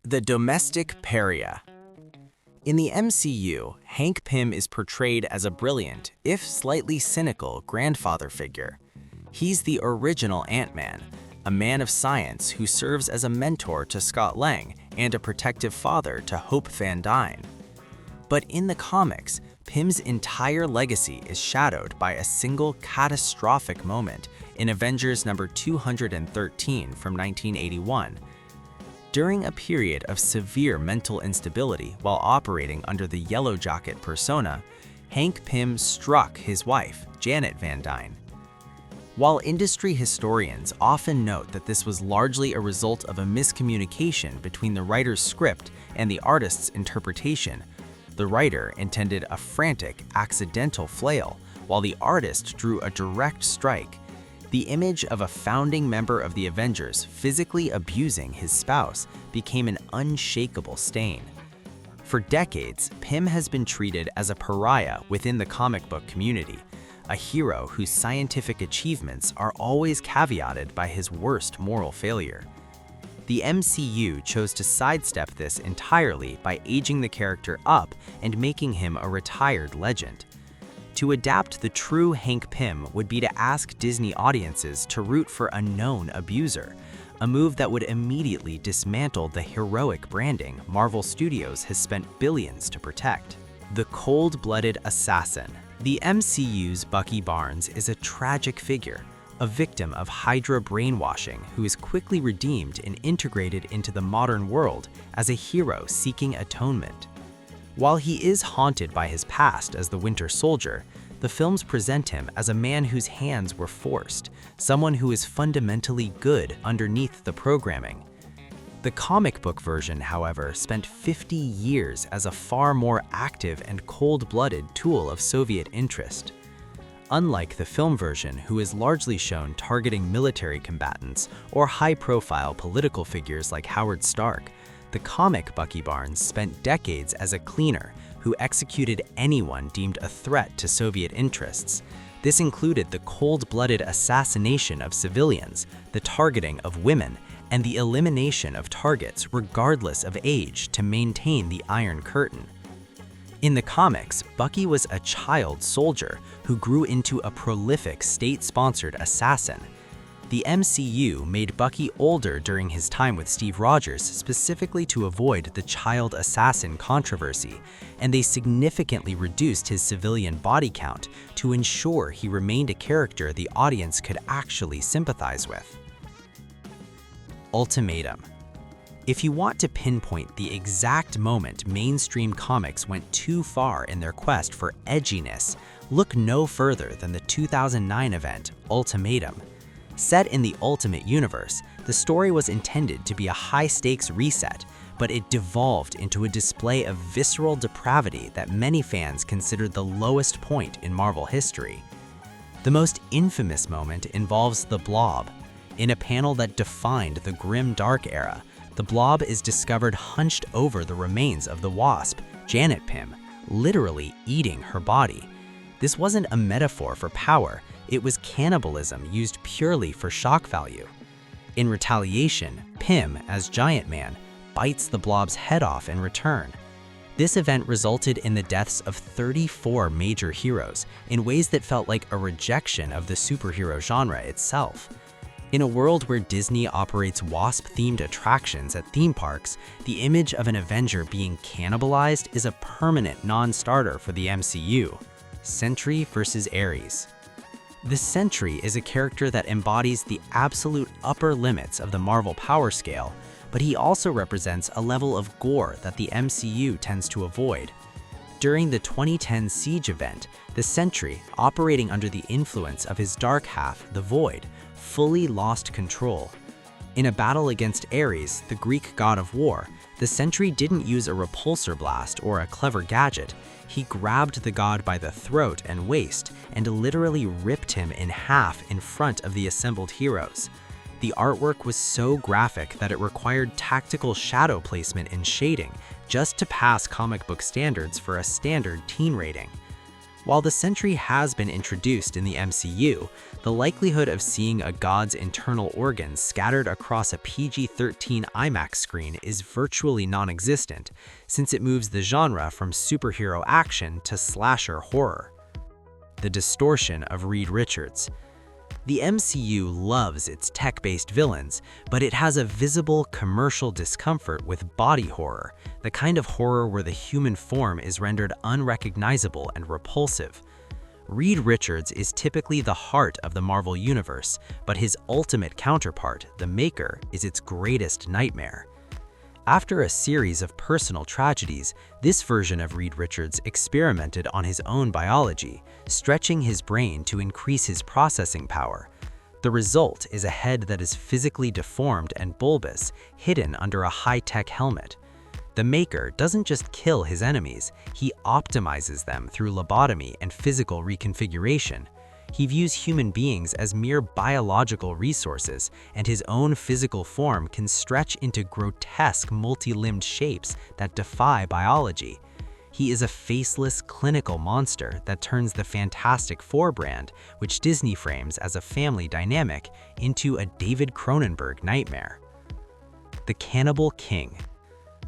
The domestic pariah. In the MCU, Hank Pym is portrayed as a brilliant, if slightly cynical, grandfather figure. He's the original Ant-Man, a man of science who serves as a mentor to Scott Lang and a protective father to Hope Van Dyne. But in the comics, Pym's entire legacy is shadowed by a single catastrophic moment in Avengers number 213 from 1981. During a period of severe mental instability while operating under the Yellow Jacket persona, Hank Pym struck his wife, Janet Van Dyne. While industry historians often note that this was largely a result of a miscommunication between the writer's script and the artist's interpretation, the writer intended a frantic, accidental flail, while the artist drew a direct strike. The image of a founding member of the Avengers physically abusing his spouse became an unshakable stain. For decades, Pym has been treated as a pariah within the comic book community, a hero whose scientific achievements are always caveated by his worst moral failure. The MCU chose to sidestep this entirely by aging the character up and making him a retired legend. To adapt the true Hank Pym would be to ask Disney audiences to root for a known abuser, a move that would immediately dismantle the heroic branding Marvel Studios has spent billions to protect. The cold-blooded assassin. The MCU's Bucky Barnes is a tragic figure, a victim of Hydra brainwashing who is quickly redeemed and integrated into the modern world as a hero seeking atonement. While he is haunted by his past as the Winter Soldier, the films present him as a man whose hands were forced, someone who is fundamentally good underneath the programming. The comic book version, however, spent 50 years as a far more active and cold-blooded tool of Soviet interest. Unlike the film version, who is largely shown targeting military combatants or high-profile political figures like Howard Stark, the comic Bucky Barnes spent decades as a cleaner who executed anyone deemed a threat to Soviet interests. This included the cold-blooded assassination of civilians, the targeting of women, and the elimination of targets regardless of age to maintain the Iron Curtain. In the comics, Bucky was a child soldier who grew into a prolific state-sponsored assassin. The MCU made Bucky older during his time with Steve Rogers specifically to avoid the child assassin controversy, and they significantly reduced his civilian body count to ensure he remained a character the audience could actually sympathize with. Ultimatum. If you want to pinpoint the exact moment mainstream comics went too far in their quest for edginess, look no further than the 2009 event, Ultimatum. Set in the Ultimate Universe, the story was intended to be a high-stakes reset, but it devolved into a display of visceral depravity that many fans considered the lowest point in Marvel history. The most infamous moment involves the Blob. In a panel that defined the grim dark era, the Blob is discovered hunched over the remains of the Wasp, Janet Pym, literally eating her body. This wasn't a metaphor for power. It was cannibalism used purely for shock value. In retaliation, Pym, as Giant Man, bites the Blob's head off in return. This event resulted in the deaths of 34 major heroes in ways that felt like a rejection of the superhero genre itself. In a world where Disney operates Wasp-themed attractions at theme parks, the image of an Avenger being cannibalized is a permanent non-starter for the MCU. Sentry versus Ares. The Sentry is a character that embodies the absolute upper limits of the Marvel power scale, but he also represents a level of gore that the MCU tends to avoid. During the 2010 Siege event, the Sentry, operating under the influence of his dark half, the Void, fully lost control. In a battle against Ares, the Greek god of war, the Sentry didn't use a repulsor blast or a clever gadget. He grabbed the god by the throat and waist and literally ripped him in half in front of the assembled heroes. The artwork was so graphic that it required tactical shadow placement and shading just to pass comic book standards for a standard teen rating. While the Sentry has been introduced in the MCU, the likelihood of seeing a god's internal organs scattered across a PG-13 IMAX screen is virtually non-existent, since it moves the genre from superhero action to slasher horror. The distortion of Reed Richards. The MCU loves its tech-based villains, but it has a visible commercial discomfort with body horror, the kind of horror where the human form is rendered unrecognizable and repulsive. Reed Richards is typically the heart of the Marvel Universe, but his ultimate counterpart, the Maker, is its greatest nightmare. After a series of personal tragedies, this version of Reed Richards experimented on his own biology, stretching his brain to increase his processing power. The result is a head that is physically deformed and bulbous, hidden under a high-tech helmet. The Maker doesn't just kill his enemies, he optimizes them through lobotomy and physical reconfiguration. He views human beings as mere biological resources, and his own physical form can stretch into grotesque multi-limbed shapes that defy biology. He is a faceless clinical monster that turns the Fantastic Four brand, which Disney frames as a family dynamic, into a David Cronenberg nightmare. The Cannibal King.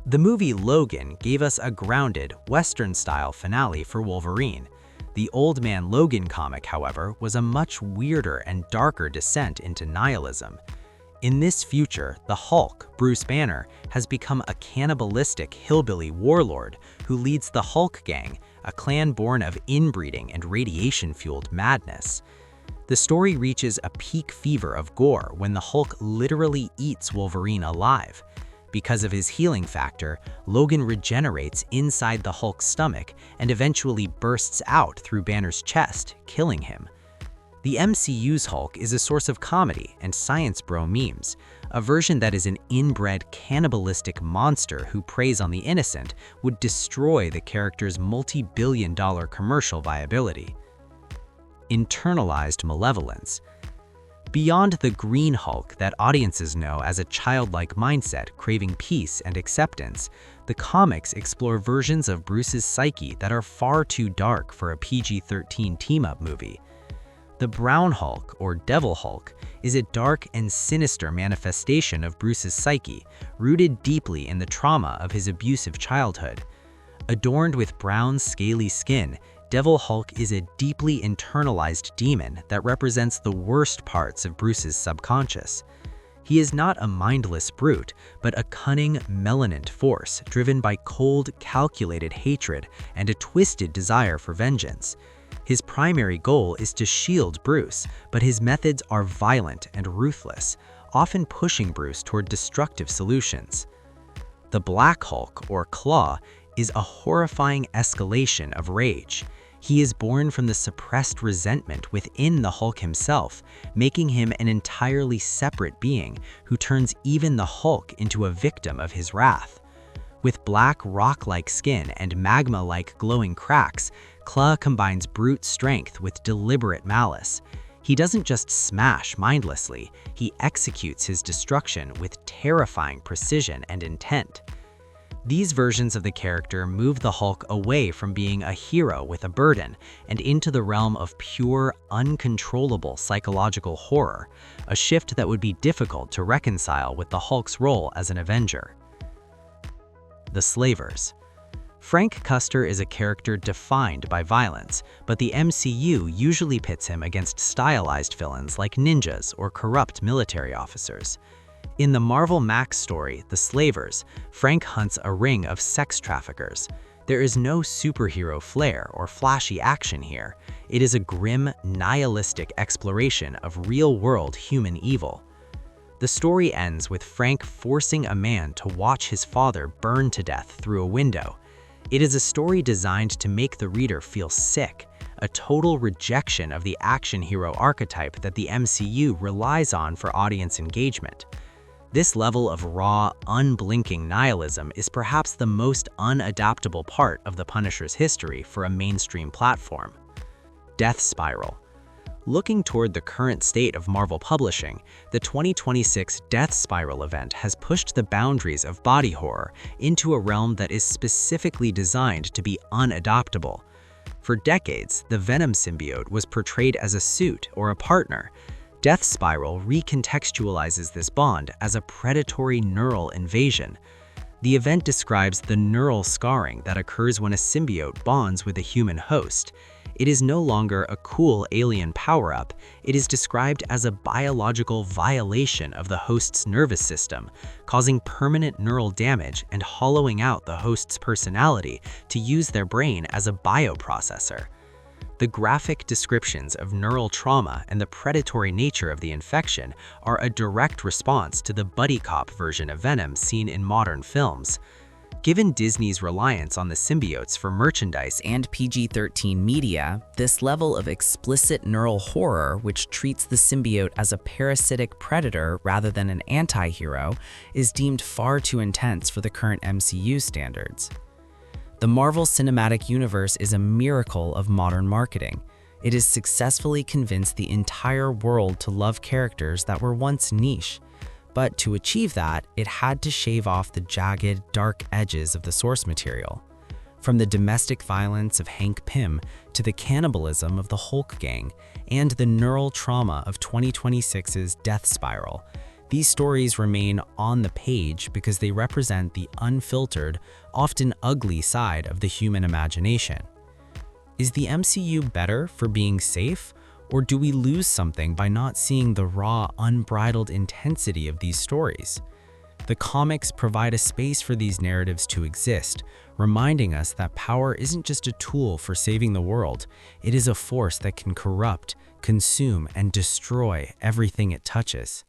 The movie Logan gave us a grounded, Western-style finale for Wolverine. The Old Man Logan comic, however, was a much weirder and darker descent into nihilism. In this future, the Hulk, Bruce Banner, has become a cannibalistic hillbilly warlord who leads the Hulk Gang, a clan born of inbreeding and radiation-fueled madness. The story reaches a peak fever of gore when the Hulk literally eats Wolverine alive. Because of his healing factor, Logan regenerates inside the Hulk's stomach and eventually bursts out through Banner's chest, killing him. The MCU's Hulk is a source of comedy and science bro memes. A version that is an inbred cannibalistic monster who preys on the innocent would destroy the character's multi-billion-dollar commercial viability. Internalized malevolence. Beyond the Green Hulk that audiences know as a childlike mindset craving peace and acceptance, the comics explore versions of Bruce's psyche that are far too dark for a PG-13 team-up movie. The Brown Hulk, or Devil Hulk, is a dark and sinister manifestation of Bruce's psyche, rooted deeply in the trauma of his abusive childhood. Adorned with brown, scaly skin, Devil Hulk is a deeply internalized demon that represents the worst parts of Bruce's subconscious. He is not a mindless brute, but a cunning, malignant force driven by cold, calculated hatred and a twisted desire for vengeance. His primary goal is to shield Bruce, but his methods are violent and ruthless, often pushing Bruce toward destructive solutions. The Black Hulk, or Claw, is a horrifying escalation of rage. He is born from the suppressed resentment within the Hulk himself, making him an entirely separate being who turns even the Hulk into a victim of his wrath. With black rock-like skin and magma-like glowing cracks, Claw combines brute strength with deliberate malice. He doesn't just smash mindlessly, he executes his destruction with terrifying precision and intent. These versions of the character move the Hulk away from being a hero with a burden and into the realm of pure, uncontrollable psychological horror, a shift that would be difficult to reconcile with the Hulk's role as an Avenger. The Slavers. Frank Custer is a character defined by violence, but the MCU usually pits him against stylized villains like ninjas or corrupt military officers. In the Marvel Max story, The Slavers, Frank hunts a ring of sex traffickers. There is no superhero flair or flashy action here. It is a grim, nihilistic exploration of real-world human evil. The story ends with Frank forcing a man to watch his father burn to death through a window. It is a story designed to make the reader feel sick, a total rejection of the action hero archetype that the MCU relies on for audience engagement. This level of raw, unblinking nihilism is perhaps the most unadaptable part of the Punisher's history for a mainstream platform. Death Spiral. Looking toward the current state of Marvel publishing, the 2026 Death Spiral event has pushed the boundaries of body horror into a realm that is specifically designed to be unadoptable. For decades, the Venom symbiote was portrayed as a suit or a partner. Death Spiral recontextualizes this bond as a predatory neural invasion. The event describes the neural scarring that occurs when a symbiote bonds with a human host. It is no longer a cool alien power-up, it is described as a biological violation of the host's nervous system, causing permanent neural damage and hollowing out the host's personality to use their brain as a bioprocessor. The graphic descriptions of neural trauma and the predatory nature of the infection are a direct response to the buddy cop version of Venom seen in modern films. Given Disney's reliance on the symbiotes for merchandise and PG-13 media, this level of explicit neural horror, which treats the symbiote as a parasitic predator rather than an anti-hero, is deemed far too intense for the current MCU standards. The Marvel Cinematic Universe is a miracle of modern marketing. It has successfully convinced the entire world to love characters that were once niche. But to achieve that, it had to shave off the jagged, dark edges of the source material. From the domestic violence of Hank Pym to the cannibalism of the Hulk gang and the neural trauma of 2026's Death Spiral, these stories remain on the page because they represent the unfiltered, often ugly side of the human imagination. Is the MCU better for being safe? Or do we lose something by not seeing the raw, unbridled intensity of these stories? The comics provide a space for these narratives to exist, reminding us that power isn't just a tool for saving the world, it is a force that can corrupt, consume, and destroy everything it touches.